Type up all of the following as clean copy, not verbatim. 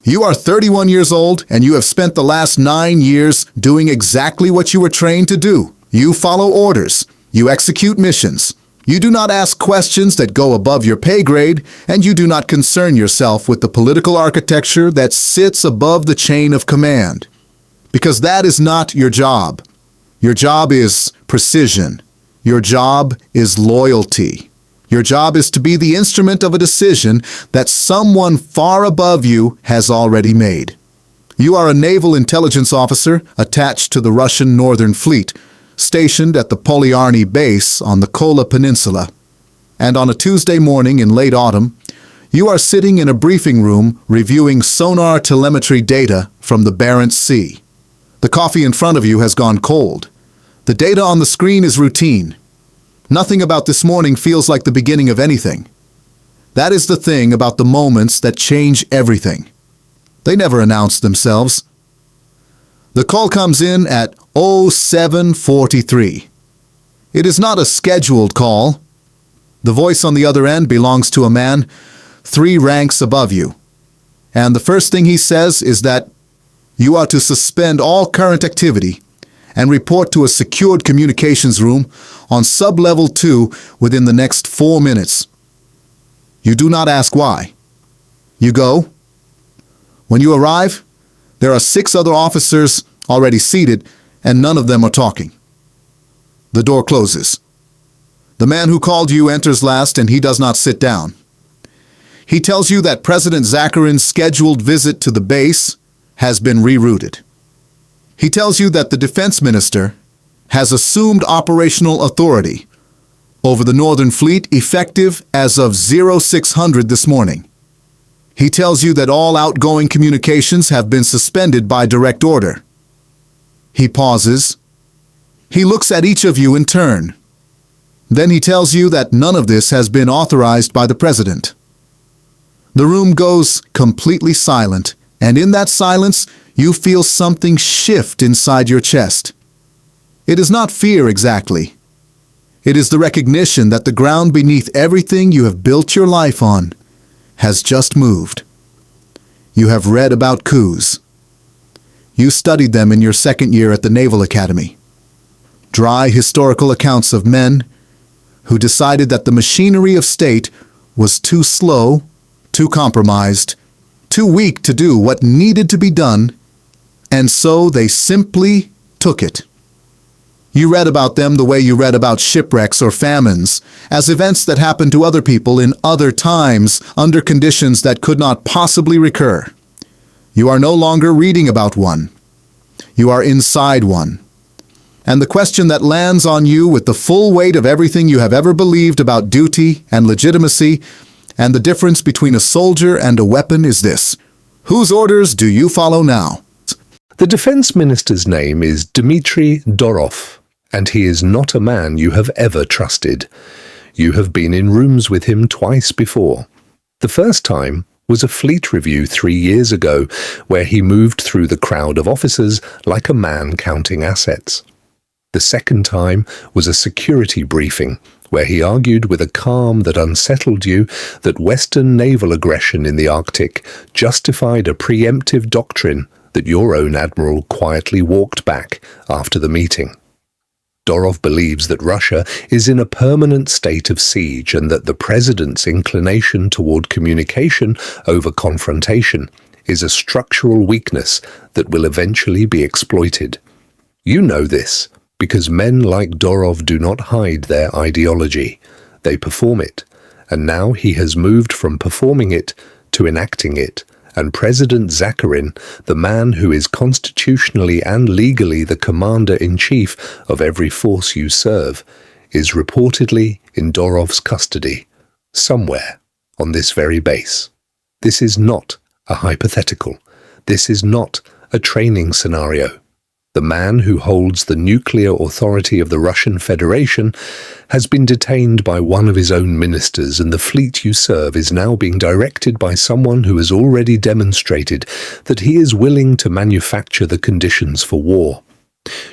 You are 31 years old, and you have spent the last 9 years doing exactly what you were trained to do. You follow orders. You execute missions. You do not ask questions that go above your pay grade, and you do not concern yourself with the political architecture that sits above the chain of command. Because that is not your job. Your job is precision. Your job is loyalty. Your job is to be the instrument of a decision that someone far above you has already made. You are a naval intelligence officer attached to the Russian Northern Fleet, stationed at the Polyarny base on the Kola Peninsula. And on a Tuesday morning in late autumn, you are sitting in a briefing room reviewing sonar telemetry data from the Barents Sea. The coffee in front of you has gone cold. The data on the screen is routine. Nothing about this morning feels like the beginning of anything. That is the thing about the moments that change everything. They never announce themselves. The call comes in at 07:43. It is not a scheduled call. The voice on the other end belongs to a man 3 ranks above you. And the first thing he says is that you are to suspend all current activity and report to a secured communications room on sub-level 2 within the next 4 minutes. You do not ask why. You go. When you arrive, there are 6 other officers already seated, and none of them are talking. The door closes. The man who called you enters last, and he does not sit down. He tells you that President Zakharin's scheduled visit to the base has been rerouted. He tells you that the defense minister has assumed operational authority over the Northern Fleet effective as of 0600 this morning. He tells you that all outgoing communications have been suspended by direct order. He pauses. He looks at each of you in turn. Then he tells you that none of this has been authorized by the president. The room goes completely silent, and in that silence, you feel something shift inside your chest. It is not fear exactly. It is the recognition that the ground beneath everything you have built your life on has just moved. You have read about coups. You studied them in your second year at the Naval Academy. Dry historical accounts of men who decided that the machinery of state was too slow, too compromised, too weak to do what needed to be done, and so they simply took it. You read about them the way you read about shipwrecks or famines, as events that happened to other people in other times under conditions that could not possibly recur. You are no longer reading about one. You are inside one. And the question that lands on you with the full weight of everything you have ever believed about duty and legitimacy and the difference between a soldier and a weapon is this: whose orders do you follow now? The defense minister's name is Dmitry Dorov, and he is not a man you have ever trusted. You have been in rooms with him twice before. The first time was a fleet review 3 years ago, where he moved through the crowd of officers like a man counting assets. The second time was a security briefing, where he argued with a calm that unsettled you that Western naval aggression in the Arctic justified a preemptive doctrine that your own admiral quietly walked back after the meeting. Dorov believes that Russia is in a permanent state of siege and that the president's inclination toward communication over confrontation is a structural weakness that will eventually be exploited. You know this because men like Dorov do not hide their ideology. They perform it, and now he has moved from performing it to enacting it. And President Zakharin, the man who is constitutionally and legally the commander-in-chief of every force you serve, is reportedly in Dorov's custody, somewhere on this very base. This is not a hypothetical. This is not a training scenario. The man who holds the nuclear authority of the Russian Federation has been detained by one of his own ministers, and the fleet you serve is now being directed by someone who has already demonstrated that he is willing to manufacture the conditions for war.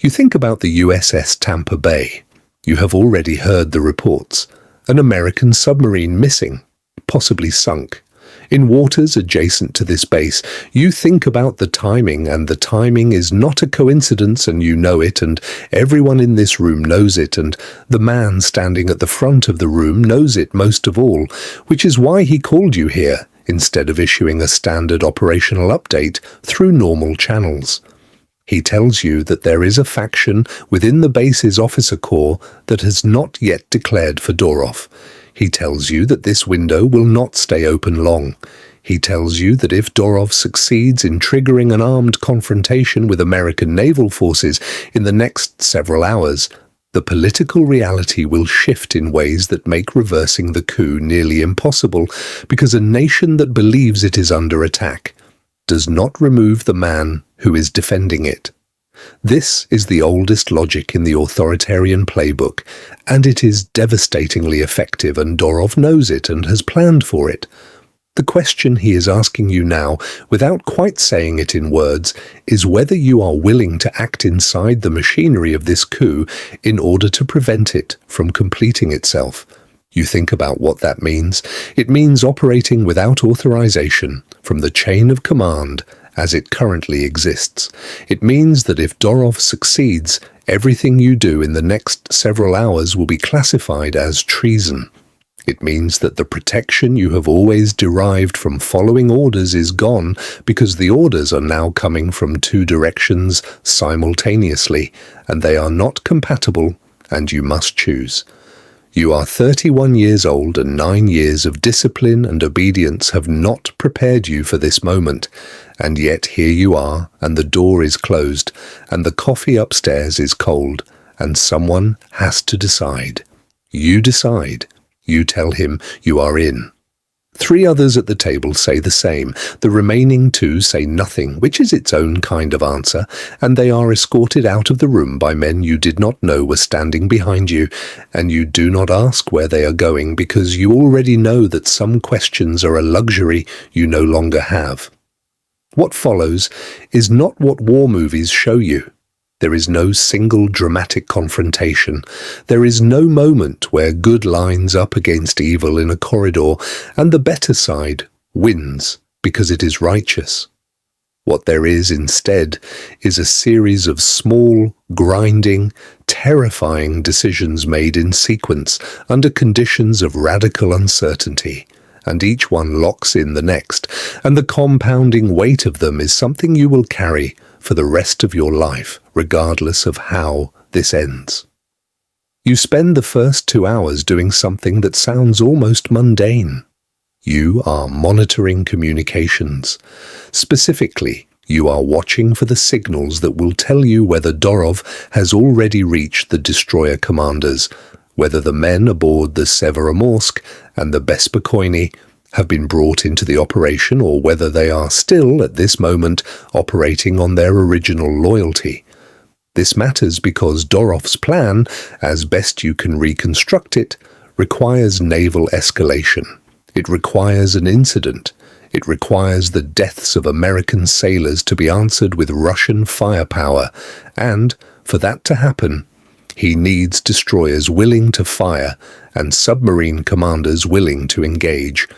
You think about the USS Tampa Bay. You have already heard the reports. An American submarine missing, possibly sunk. In waters adjacent to this base, you think about the timing, and the timing is not a coincidence, and you know it, and everyone in this room knows it, and the man standing at the front of the room knows it most of all, which is why he called you here, instead of issuing a standard operational update through normal channels. He tells you that there is a faction within the base's officer corps that has not yet declared for Dorov. He tells you that this window will not stay open long. He tells you that if Dorov succeeds in triggering an armed confrontation with American naval forces in the next several hours, the political reality will shift in ways that make reversing the coup nearly impossible, because a nation that believes it is under attack does not remove the man who is defending it. This is the oldest logic in the authoritarian playbook, and it is devastatingly effective, and Dorov knows it and has planned for it. The question he is asking you now, without quite saying it in words, is whether you are willing to act inside the machinery of this coup in order to prevent it from completing itself. You think about what that means. It means operating without authorization from the chain of command as it currently exists. It means that if Dorov succeeds, everything you do in the next several hours will be classified as treason. It means that the protection you have always derived from following orders is gone, because the orders are now coming from two directions simultaneously, and they are not compatible, and you must choose. You are 31 years old, and 9 years of discipline and obedience have not prepared you for this moment. And yet here you are, and the door is closed, and the coffee upstairs is cold, and someone has to decide. You decide. You tell him you are in. 3 others at the table say the same. The remaining 2 say nothing, which is its own kind of answer, and they are escorted out of the room by men you did not know were standing behind you, and you do not ask where they are going, because you already know that some questions are a luxury you no longer have. What follows is not what war movies show you. There is no single dramatic confrontation. There is no moment where good lines up against evil in a corridor and the better side wins because it is righteous. What there is instead is a series of small, grinding, terrifying decisions made in sequence under conditions of radical uncertainty, and each one locks in the next, and the compounding weight of them is something you will carry for the rest of your life, regardless of how this ends. You spend the first 2 hours doing something that sounds almost mundane. You are monitoring communications. Specifically, you are watching for the signals that will tell you whether Dorov has already reached the destroyer commanders, whether the men aboard the Severomorsk and the Bespokojny have been brought into the operation, or whether they are still, at this moment, operating on their original loyalty. This matters because Dorov's plan, as best you can reconstruct it, requires naval escalation. It requires an incident. It requires the deaths of American sailors to be answered with Russian firepower, and, for that to happen, he needs destroyers willing to fire and submarine commanders willing to engage.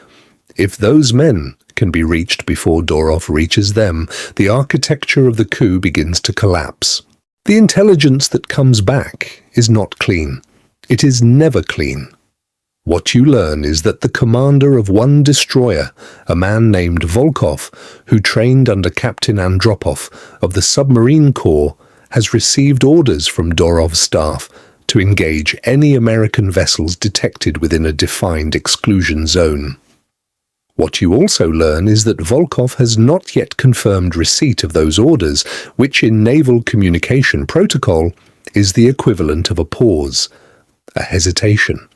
If those men can be reached before Dorov reaches them, the architecture of the coup begins to collapse. The intelligence that comes back is not clean. It is never clean. What you learn is that the commander of one destroyer, a man named Volkov, who trained under Captain Andropov of the submarine corps, has received orders from Dorov's staff to engage any American vessels detected within a defined exclusion zone. What you also learn is that Volkov has not yet confirmed receipt of those orders, which in naval communication protocol is the equivalent of a pause, a hesitation.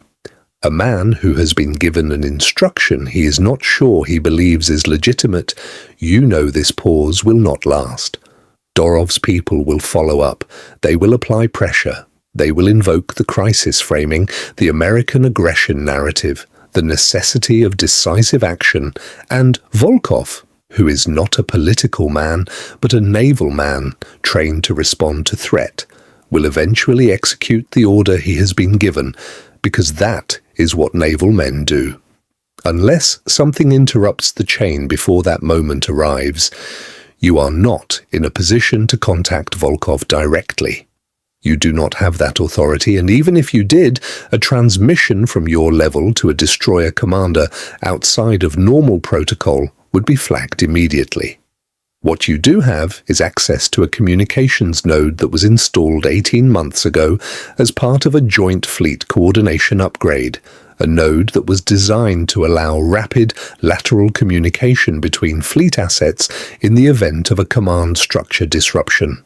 A man who has been given an instruction he is not sure he believes is legitimate, you know this pause will not last. Dorov's people will follow up. They will apply pressure. They will invoke the crisis framing, the American aggression narrative, the necessity of decisive action, and Volkov, who is not a political man, but a naval man trained to respond to threat, will eventually execute the order he has been given, because that is what naval men do. Unless something interrupts the chain before that moment arrives, you are not in a position to contact Volkov directly. You do not have that authority, and even if you did, a transmission from your level to a destroyer commander outside of normal protocol would be flagged immediately. What you do have is access to a communications node that was installed 18 months ago as part of a joint fleet coordination upgrade, a node that was designed to allow rapid lateral communication between fleet assets in the event of a command structure disruption.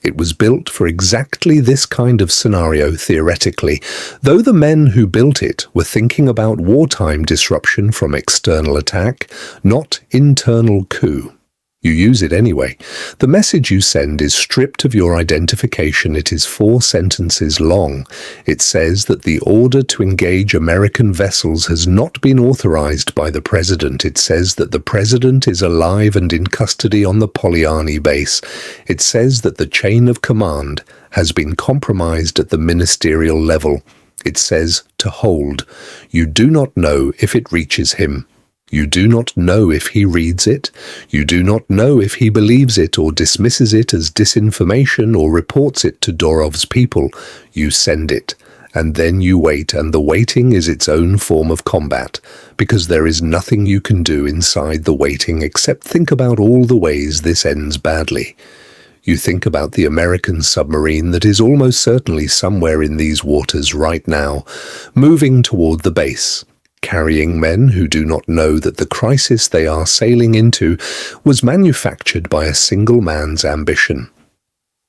It was built for exactly this kind of scenario theoretically, though the men who built it were thinking about wartime disruption from external attack, not internal coup. You use it anyway. The message you send is stripped of your identification. It is 4 sentences long. It says that the order to engage American vessels has not been authorized by the president. It says that the president is alive and in custody on the Polyarny base. It says that the chain of command has been compromised at the ministerial level. It says to hold. You do not know if it reaches him. You do not know if he reads it. You do not know if he believes it or dismisses it as disinformation or reports it to Dorov's people. You send it, and then you wait, and the waiting is its own form of combat, because there is nothing you can do inside the waiting except think about all the ways this ends badly. You think about the American submarine that is almost certainly somewhere in these waters right now, moving toward the base, carrying men who do not know that the crisis they are sailing into was manufactured by a single man's ambition.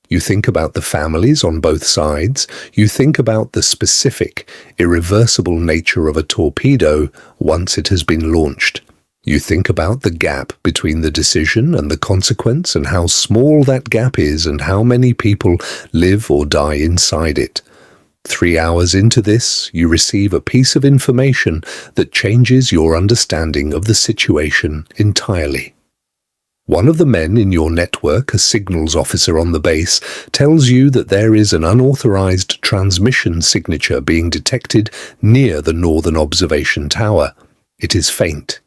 You think about the families on both sides. You think about the specific, irreversible nature of a torpedo once it has been launched. You think about the gap between the decision and the consequence and how small that gap is and how many people live or die inside it. 3 hours into this, you receive a piece of information that changes your understanding of the situation entirely. One of the men in your network, a signals officer on the base, tells you that there is an unauthorized transmission signature being detected near the northern observation tower. It is faint.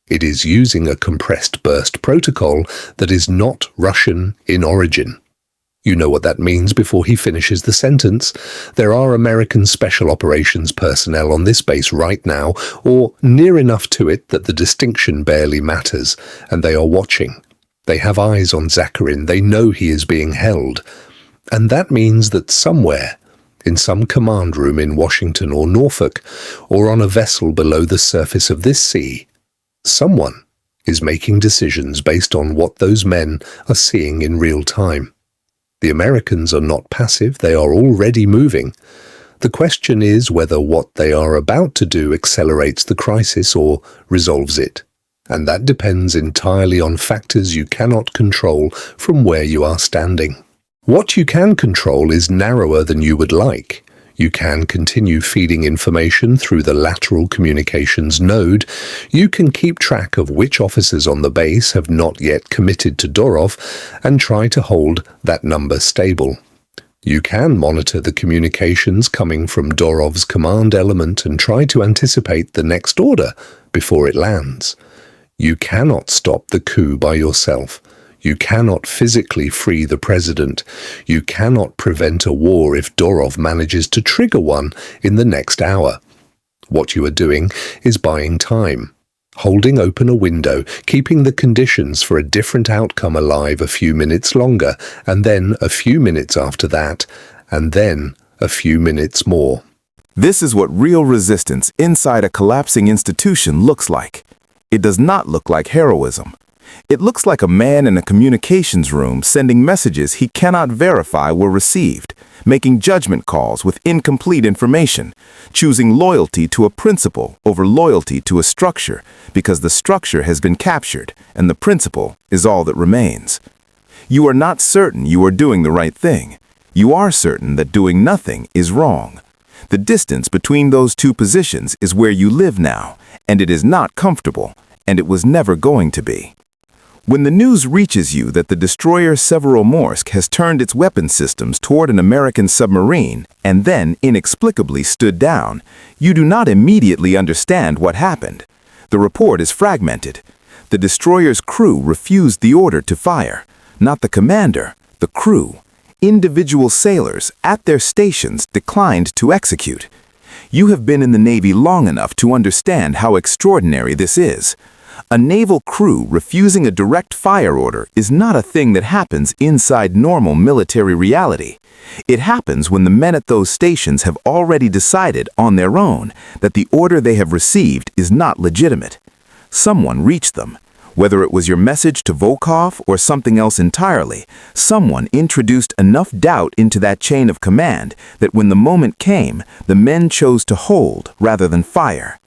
It is using a compressed burst protocol that is not Russian in origin. You know what that means before he finishes the sentence. There are American Special Operations personnel on this base right now, or near enough to it that the distinction barely matters, and they are watching. They have eyes on Zakharin. They know he is being held. And that means that somewhere, in some command room in Washington or Norfolk, or on a vessel below the surface of this sea, someone is making decisions based on what those men are seeing in real time. The Americans are not passive, they are already moving. The question is whether what they are about to do accelerates the crisis or resolves it. And that depends entirely on factors you cannot control from where you are standing. What you can control is narrower than you would like. You can continue feeding information through the lateral communications node. You can keep track of which officers on the base have not yet committed to Dorov and try to hold that number stable. You can monitor the communications coming from Dorov's command element and try to anticipate the next order before it lands. You cannot stop the coup by yourself. You cannot physically free the president. You cannot prevent a war if Dorov manages to trigger one in the next hour. What you are doing is buying time, holding open a window, keeping the conditions for a different outcome alive a few minutes longer, and then a few minutes after that, and then a few minutes more. This is what real resistance inside a collapsing institution looks like. It does not look like heroism. It looks like a man in a communications room sending messages he cannot verify were received, making judgment calls with incomplete information, choosing loyalty to a principle over loyalty to a structure because the structure has been captured and the principle is all that remains. You are not certain you are doing the right thing. You are certain that doing nothing is wrong. The distance between those two positions is where you live now, and it is not comfortable, and it was never going to be. When the news reaches you that the destroyer Severomorsk has turned its weapon systems toward an American submarine and then inexplicably stood down, you do not immediately understand what happened. The report is fragmented. The destroyer's crew refused the order to fire. Not the commander, the crew. Individual sailors at their stations declined to execute. You have been in the Navy long enough to understand how extraordinary this is. A naval crew refusing a direct fire order is not a thing that happens inside normal military reality. It happens when the men at those stations have already decided on their own that the order they have received is not legitimate. Someone reached them. Whether it was your message to Volkov or something else entirely, someone introduced enough doubt into that chain of command that when the moment came, the men chose to hold rather than fire.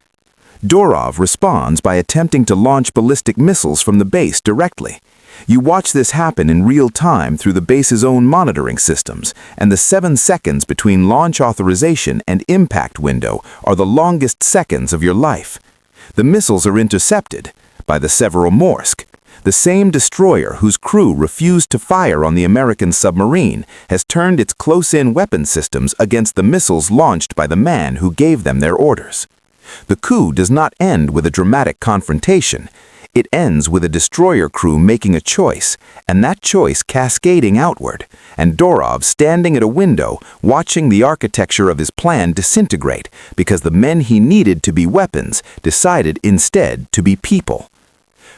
Dorov responds by attempting to launch ballistic missiles from the base directly. You watch this happen in real time through the base's own monitoring systems, and the 7 seconds between launch authorization and impact window are the longest seconds of your life. The missiles are intercepted by the Severomorsk. The same destroyer whose crew refused to fire on the American submarine has turned its close-in weapon systems against the missiles launched by the man who gave them their orders. The coup does not end with a dramatic confrontation. It ends with a destroyer crew making a choice, and that choice cascading outward, and Dorov standing at a window watching the architecture of his plan disintegrate because the men he needed to be weapons decided instead to be people.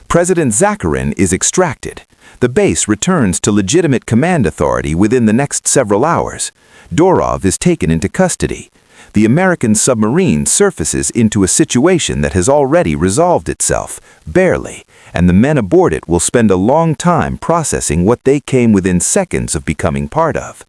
President Zakharin is extracted. The base returns to legitimate command authority within the next several hours. Dorov is taken into custody. The American submarine surfaces into a situation that has already resolved itself, barely, and the men aboard it will spend a long time processing what they came within seconds of becoming part of.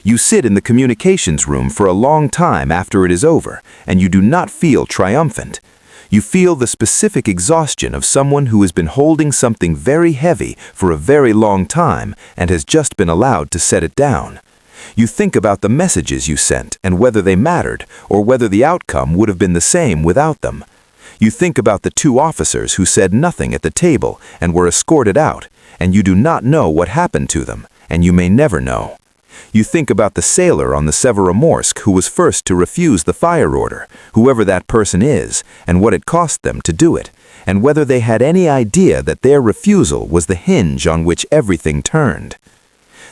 You sit in the communications room for a long time after it is over, and you do not feel triumphant. You feel the specific exhaustion of someone who has been holding something very heavy for a very long time and has just been allowed to set it down. You think about the messages you sent and whether they mattered or whether the outcome would have been the same without them. You think about the 2 officers who said nothing at the table and were escorted out, and you do not know what happened to them, and you may never know. You think about the sailor on the Severomorsk who was first to refuse the fire order, whoever that person is, and what it cost them to do it, and whether they had any idea that their refusal was the hinge on which everything turned.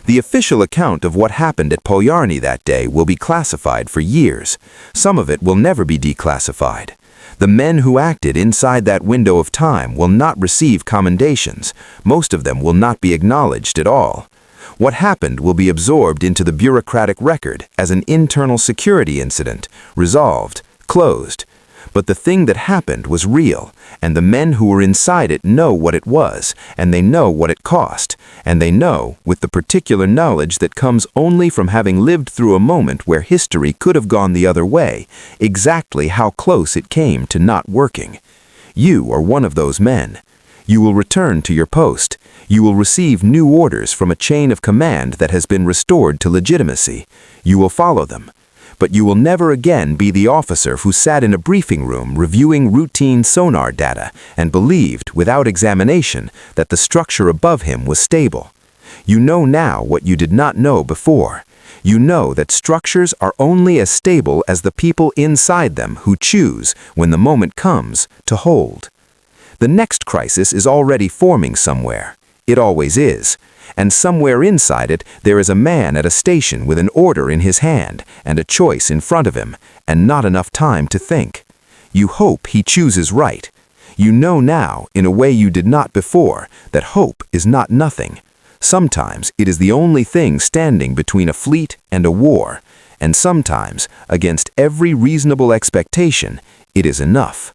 The official account of what happened at Polyarny that day will be classified for years. Some of it will never be declassified. The men who acted inside that window of time will not receive commendations. Most of them will not be acknowledged at all. What happened will be absorbed into the bureaucratic record as an internal security incident, resolved, closed. But the thing that happened was real, and the men who were inside it know what it was, and they know what it cost, and they know, with the particular knowledge that comes only from having lived through a moment where history could have gone the other way, exactly how close it came to not working. You are one of those men. You will return to your post. You will receive new orders from a chain of command that has been restored to legitimacy. You will follow them. But you will never again be the officer who sat in a briefing room reviewing routine sonar data and believed, without examination, that the structure above him was stable. You know now what you did not know before. You know that structures are only as stable as the people inside them who choose, when the moment comes, to hold. The next crisis is already forming somewhere. It always is. And somewhere inside it, there is a man at a station with an order in his hand and a choice in front of him, and not enough time to think. You hope he chooses right. You know now, in a way you did not before, that hope is not nothing. Sometimes it is the only thing standing between a fleet and a war, and sometimes, against every reasonable expectation, it is enough.